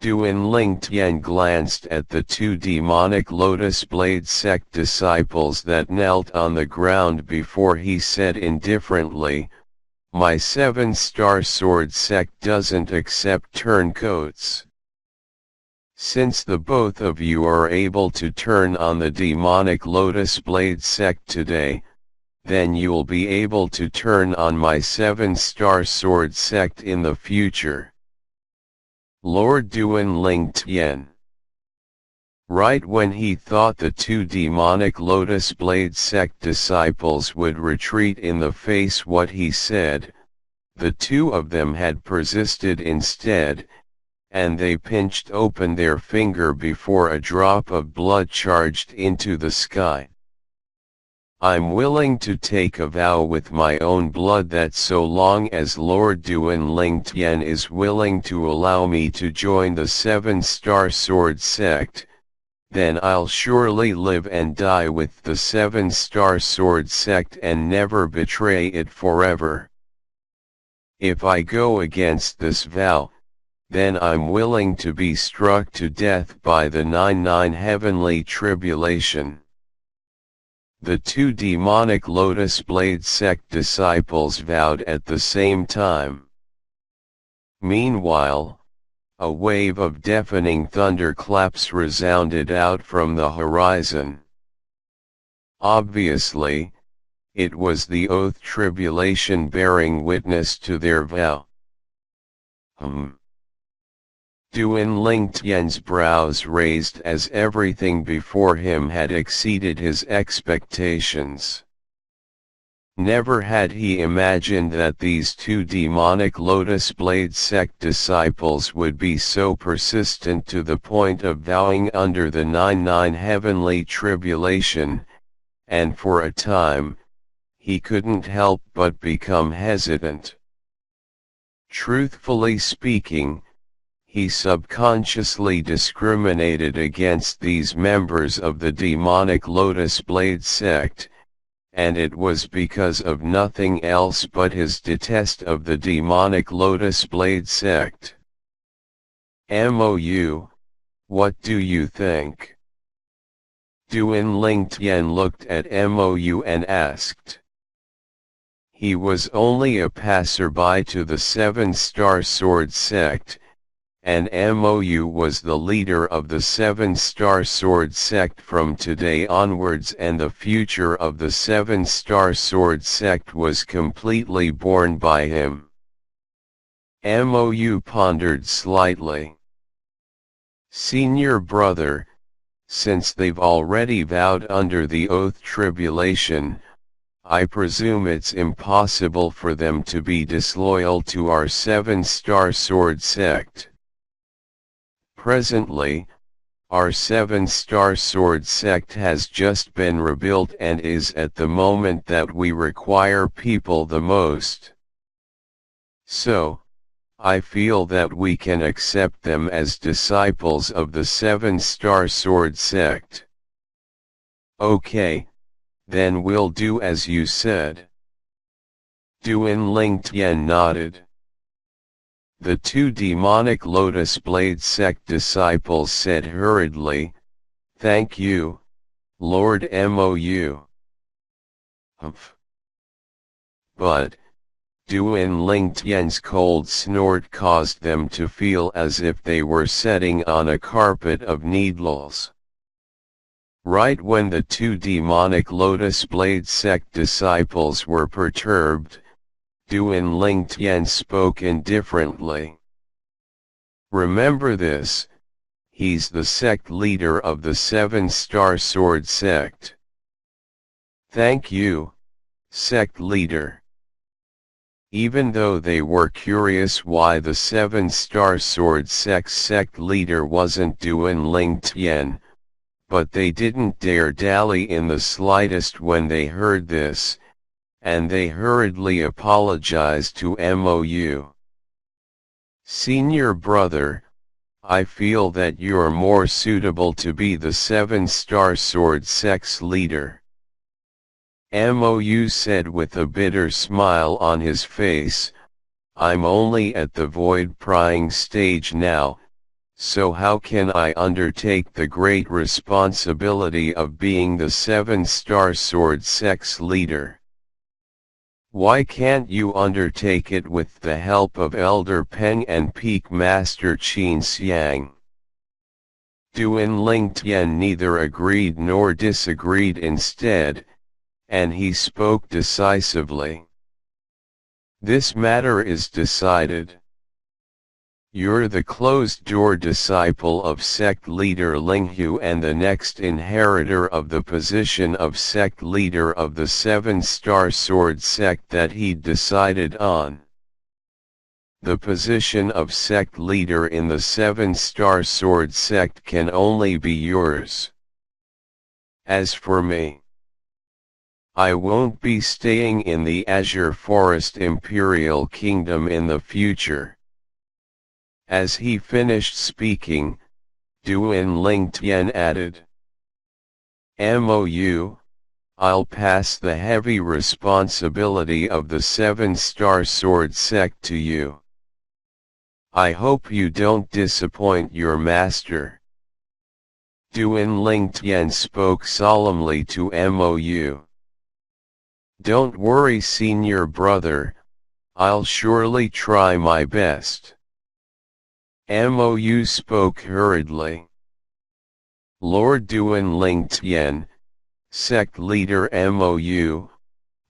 Duan Lingtian glanced at the two demonic Lotus Blade sect disciples that knelt on the ground before he said indifferently, "My 7-star sword sect doesn't accept turncoats. Since the both of you are able to turn on the demonic Lotus Blade sect today, then you'll be able to turn on my 7-star sword sect in the future." Lord Duan Lingtian. Right when he thought the two demonic Lotus Blade sect disciples would retreat in the face what he said, the two of them had persisted instead, and they pinched open their finger before a drop of blood charged into the sky. "I'm willing to take a vow with my own blood that so long as Lord Duan Lingtian is willing to allow me to join the 7-star sword sect, then I'll surely live and die with the 7-star sword sect and never betray it forever. If I go against this vow, then I'm willing to be struck to death by the 99 heavenly tribulation." The two demonic Lotus Blade sect disciples vowed at the same time. Meanwhile, a wave of deafening thunderclaps resounded out from the horizon. Obviously, it was the oath tribulation bearing witness to their vow. Duan Lingtian's brows raised as everything before him had exceeded his expectations. Never had he imagined that these two demonic Lotus Blade sect disciples would be so persistent to the point of vowing under the 99 heavenly tribulation, and for a time, he couldn't help but become hesitant. Truthfully speaking, he subconsciously discriminated against these members of the demonic Lotus Blade sect, and it was because of nothing else but his detest of the demonic Lotus Blade sect. "Mou, what do you think?" Duan Lingtian looked at Mou and asked. He was only a passerby to the 7-star sword sect, and Mou was the leader of the 7-star sword sect from today onwards, and the future of the 7-star sword sect was completely borne by him. Mou pondered slightly. "Senior brother, since they've already vowed under the oath tribulation, I presume it's impossible for them to be disloyal to our 7-star sword sect. Presently, our 7-star sword sect has just been rebuilt and is at the moment that we require people the most. So, I feel that we can accept them as disciples of the 7-star sword sect." "Okay, then we'll do as you said." Duan Lingtian nodded. The two demonic Lotus Blade sect disciples said hurriedly, "Thank you, Lord Mou." "Humph." But, Duan Lingtian's cold snort caused them to feel as if they were sitting on a carpet of needles. Right when the two demonic Lotus Blade sect disciples were perturbed, Duan Lingtian spoke indifferently. "Remember this, he's the sect leader of the 7-star sword sect." "Thank you, sect leader." Even though they were curious why the 7-star sword sect's sect leader wasn't Duan Lingtian, but they didn't dare dally in the slightest when they heard this, and they hurriedly apologized to Mou. "Senior brother, I feel that you're more suitable to be the 7-star sword sect's leader." Mou said with a bitter smile on his face, "I'm only at the void prying stage now, So how can I undertake the great responsibility of being the 7-star sword sect's leader? Why can't you undertake it with the help of Elder Peng and Peak Master Qin Xiang? Duan Lingtian neither agreed nor disagreed instead, and he spoke decisively. This matter is decided. You're the closed-door disciple of sect leader Linghu and the next inheritor of the position of sect leader of the 7-star sword sect that he'd decided on. The position of sect leader in the 7-star sword sect can only be yours. As for me, I won't be staying in the Azure Forest Imperial Kingdom in the future. As he finished speaking, Duan Lingtian added, "MOU, I'll pass the heavy responsibility of the 7-star sword sect to you. I hope you don't disappoint your master." Duan Lingtian spoke solemnly to MOU. "Don't worry, senior brother, I'll surely try my best." MOU spoke hurriedly. "Lord Duan Lingtian, sect leader MOU,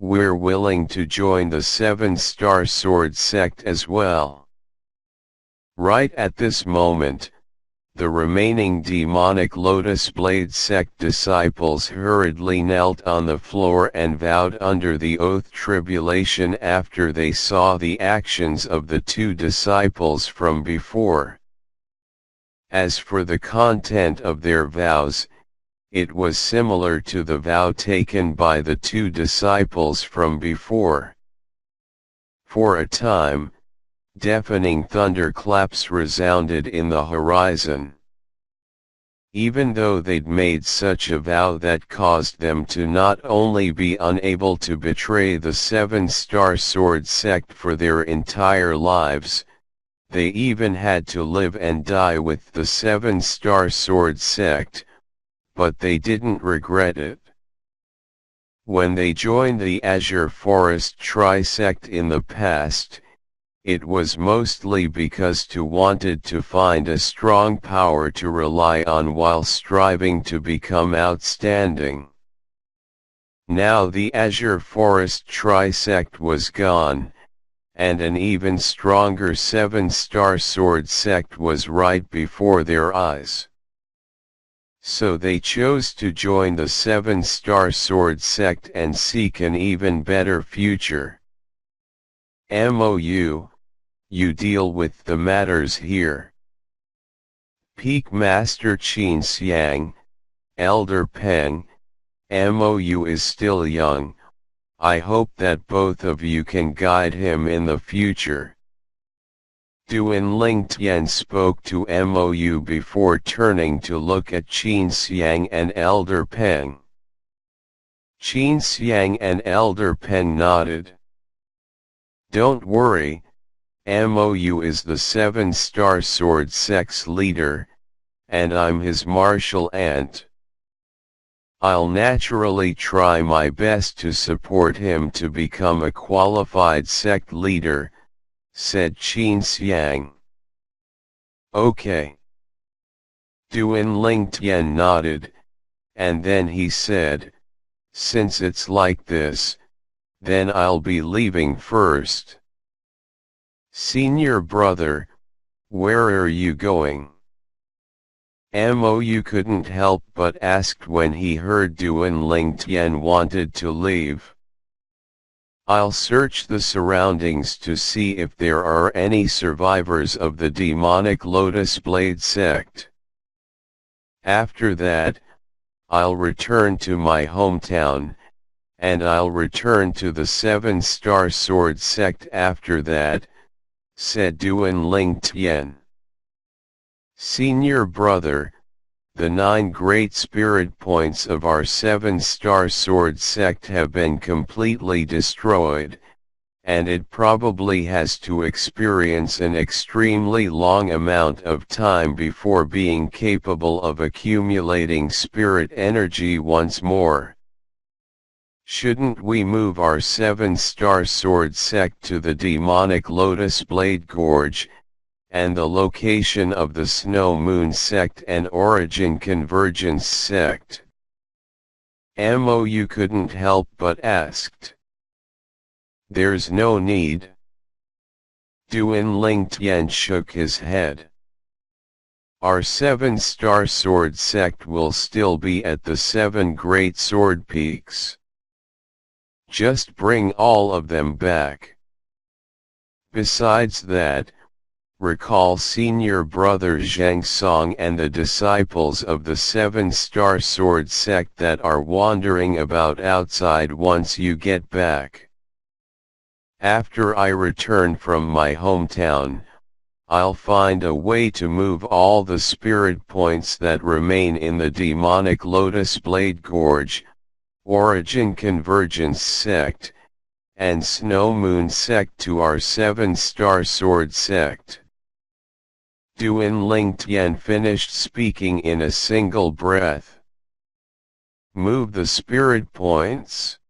we're willing to join the 7-star sword sect as well." Right at this moment, the remaining demonic Lotus Blade sect disciples hurriedly knelt on the floor and vowed under the oath tribulation after they saw the actions of the two disciples from before. As for the content of their vows, it was similar to the vow taken by the two disciples from before. For a time, deafening thunderclaps resounded in the horizon. Even though they'd made such a vow that caused them to not only be unable to betray the 7-star sword sect for their entire lives, they even had to live and die with the 7-star sword sect, but they didn't regret it. When they joined the Azure Forest Tri-sect in the past, it was mostly because they wanted to find a strong power to rely on while striving to become outstanding. Now the Azure Forest Tri-sect was gone, and an even stronger 7-star sword sect was right before their eyes. So they chose to join the 7-star sword sect and seek an even better future. MOU, you deal with the matters here. Peak Master Qin Xiang, Elder Peng, MOU is still young, I hope that both of you can guide him in the future." Duan Lingtian spoke to MOU before turning to look at Qin Xiang and Elder Peng. Qin Xiang and Elder Peng nodded. "Don't worry, MOU is the 7-star sword sect's leader, and I'm his martial ant. I'll naturally try my best to support him to become a qualified sect leader," said Qin Xiang. "Okay." Duan Lingtian nodded, and then he said, "Since it's like this, then I'll be leaving first." "Senior brother, where are you going?" MOU couldn't help but ask when he heard Duan Lingtian wanted to leave. "I'll search the surroundings to see if there are any survivors of the demonic Lotus Blade sect. After that, I'll return to my hometown, and I'll return to the 7-star sword sect after that," said Duan Lingtian. "Senior brother, the 9 great spirit points of our 7-star sword sect have been completely destroyed, and it probably has to experience an extremely long amount of time before being capable of accumulating spirit energy once more. Shouldn't we move our 7-star sword sect to the demonic Lotus Blade Gorge, and the location of the Snow Moon sect and Origin Convergence sect? Mou couldn't help but asked. There's no need. Duan Ling Tian shook his head. Our 7-star sword sect will still be at the 7 great sword peaks. Just bring all of them back. Besides that, recall senior brother Zhang Song and the disciples of the 7-star sword sect that are wandering about outside once you get back. After I return from my hometown, I'll find a way to move all the spirit points that remain in the demonic Lotus Blade Gorge, Origin Convergence sect, and Snow Moon sect to our 7-star sword sect. Duan Ling Tian finished speaking in a single breath. Move the spirit points?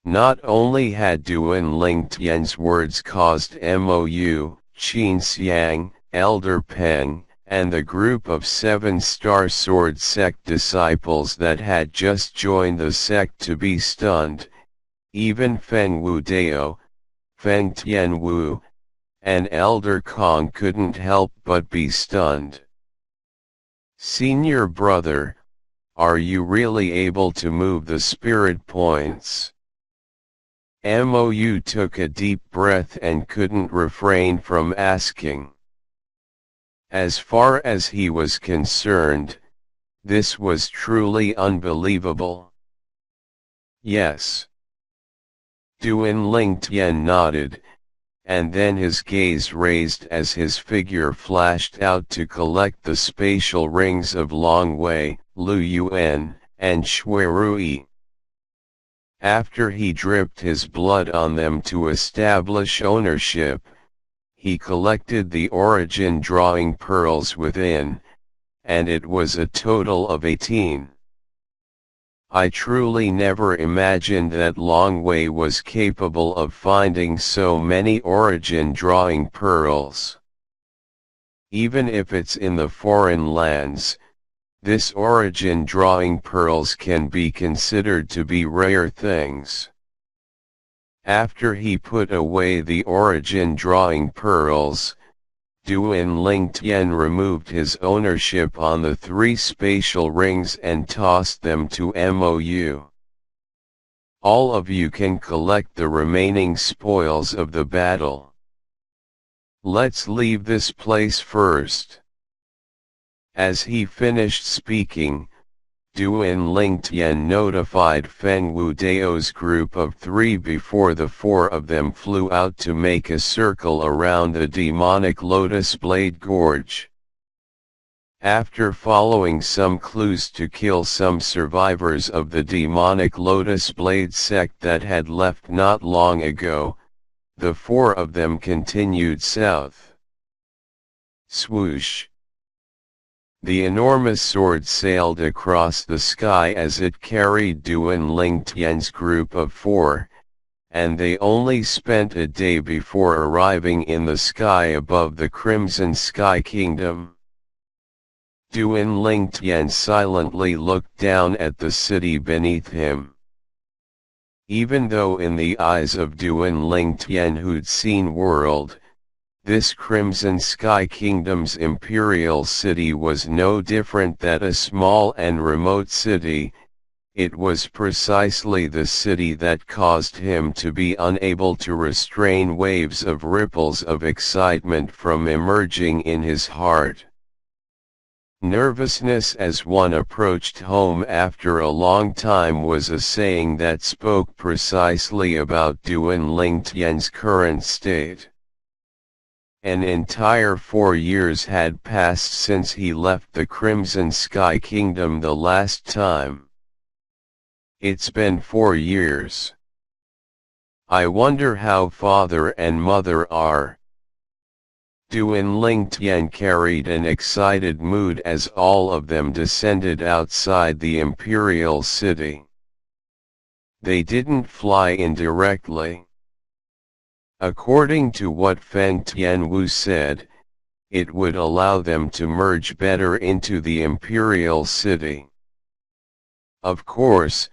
Not only had Duan Ling Tian's words caused Mou, Qin Xiang, Elder Peng, and the group of 7-star sword sect disciples that had just joined the sect to be stunned, even Feng Wu Dao, Feng Tian Wu, and Elder Kong couldn't help but be stunned. Senior brother, are you really able to move the spirit points? Mou took a deep breath and couldn't refrain from asking. As far as he was concerned, this was truly unbelievable. Yes. Duan Ling Tian nodded, and then his gaze raised as his figure flashed out to collect the spatial rings of Long Wei, Lu Yuan, and Shui Rui. After he dripped his blood on them to establish ownership, he collected the origin drawing pearls within, and it was a total of 18. I truly never imagined that Long Wei was capable of finding so many origin drawing pearls. Even if it's in the foreign lands, this origin drawing pearls can be considered to be rare things. After he put away the origin drawing pearls, Duan Ling Tian removed his ownership on the 3 spatial rings and tossed them to Mou. All of you can collect the remaining spoils of the battle. Let's leave this place first. As he finished speaking, Duan Ling Tian notified Feng Wu Dao's group of 3 before the 4 of them flew out to make a circle around the demonic Lotus Blade Gorge. After following some clues to kill some survivors of the demonic Lotus Blade sect that had left not long ago, the 4 of them continued south. Swoosh! The enormous sword sailed across the sky as it carried Duan Ling Tian's group of 4, and they only spent a day before arriving in the sky above the Crimson Sky Kingdom. Duan Ling Tian silently looked down at the city beneath him. Even though in the eyes of Duan Ling Tian who'd seen world, this Crimson Sky Kingdom's imperial city was no different than a small and remote city. It was precisely the city that caused him to be unable to restrain waves of ripples of excitement from emerging in his heart. Nervousness as one approached home after a long time was a saying that spoke precisely about Duan Ling Tian's current state. An entire 4 years had passed since he left the Crimson Sky Kingdom the last time. It's been 4 years. I wonder how father and mother are. Duan Ling Tian carried an excited mood as all of them descended outside the imperial city. They didn't fly in directly. According to what Feng Tianwu said, it would allow them to merge better into the imperial city. Of course,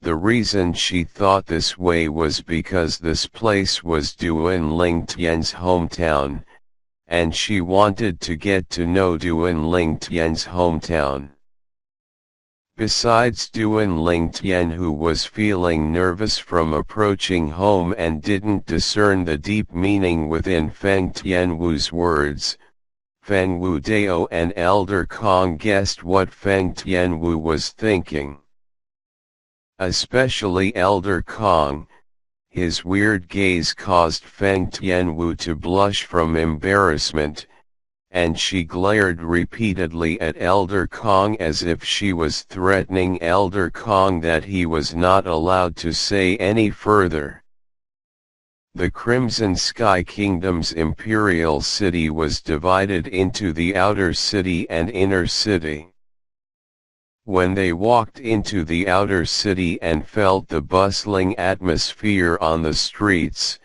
the reason she thought this way was because this place was Duan Ling Tian's hometown, and she wanted to get to know Duan Ling Tian's hometown. Besides Duan Ling Tian, who was feeling nervous from approaching home and didn't discern the deep meaning within Feng Tianwu's words, Feng Wu Dao and Elder Kong guessed what Feng Tianwu was thinking. Especially Elder Kong. His weird gaze caused Feng Tianwu to blush from embarrassment, and she glared repeatedly at Elder Kong as if she was threatening Elder Kong that he was not allowed to say any further. The Crimson Sky Kingdom's imperial city was divided into the outer city and inner city. When they walked into the outer city and felt the bustling atmosphere on the streets,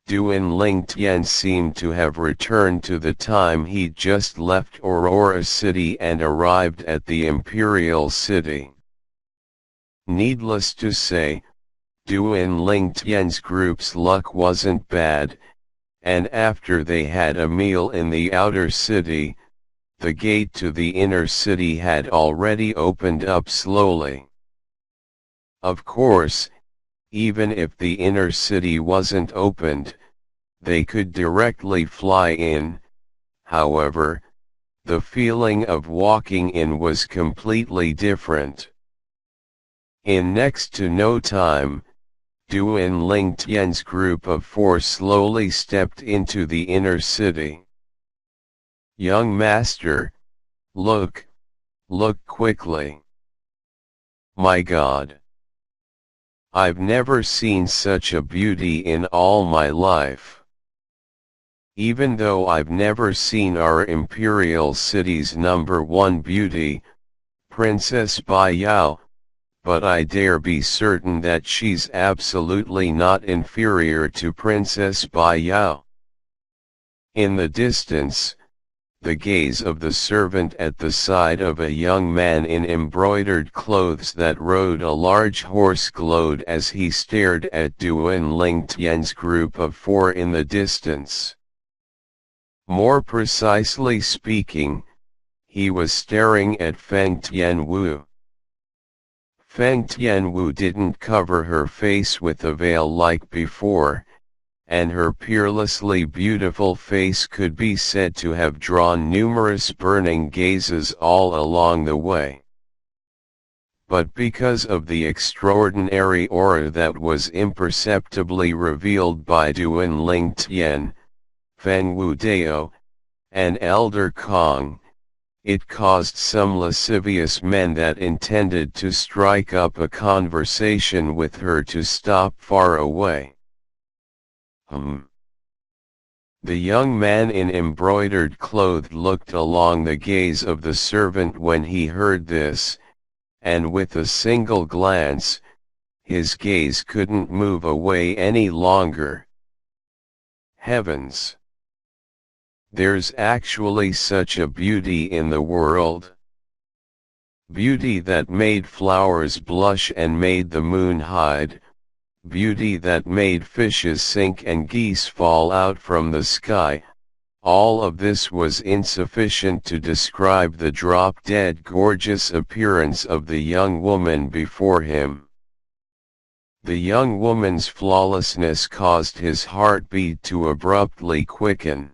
Duan Ling Tian seemed to have returned to the time he'd just left Aurora City and arrived at the Imperial City. Needless to say, Duan Ling Tian's group's luck wasn't bad, and after they had a meal in the outer city, the gate to the inner city had already opened up slowly. Of course, even if the inner city wasn't opened, they could directly fly in. However, the feeling of walking in was completely different. In next to no time, Duan Ling Tian's group of 4 slowly stepped into the inner city. "Young master, look quickly. My God! I've never seen such a beauty in all my life. Even though I've never seen our imperial city's #1 beauty, Princess Bai Yao, but I dare be certain that she's absolutely not inferior to Princess Bai Yao." In the distance, the gaze of the servant at the side of a young man in embroidered clothes that rode a large horse glowed as he stared at Duan Ling Tian's group of 4 in the distance. More precisely speaking, he was staring at Feng Tianwu. Feng Tianwu didn't cover her face with a veil like before, and her peerlessly beautiful face could be said to have drawn numerous burning gazes all along the way. But because of the extraordinary aura that was imperceptibly revealed by Duan Ling Tian, Feng Wu Dao, and Elder Kong, it caused some lascivious men that intended to strike up a conversation with her to stop far away. The young man in embroidered clothes looked along the gaze of the servant when he heard this, and with a single glance, his gaze couldn't move away any longer. Heavens! There's actually such a beauty in the world. Beauty that made flowers blush and made the moon hide. Beauty that made fishes sink and geese fall out from the sky. All of this was insufficient to describe the drop-dead gorgeous appearance of the young woman before him. The young woman's flawlessness caused his heartbeat to abruptly quicken.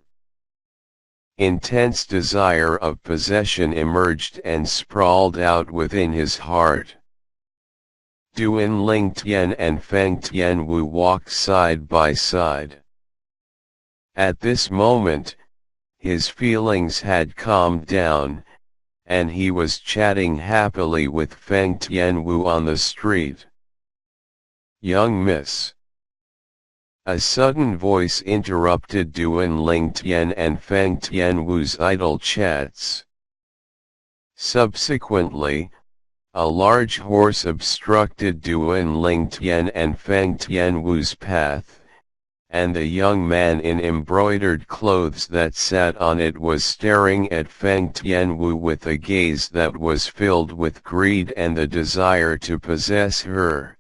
Intense desire of possession emerged and sprawled out within his heart. Duan Ling Tian and Feng Tianwu walked side by side. At this moment, his feelings had calmed down, and he was chatting happily with Feng Tianwu on the street. "Young miss. A sudden voice interrupted Duan Lingtian and Feng Tianwu's idle chats. Subsequently, a large horse obstructed Duan Lingtian and Feng Tianwu's path, and the young man in embroidered clothes that sat on it was staring at Feng Tianwu with a gaze that was filled with greed and the desire to possess her.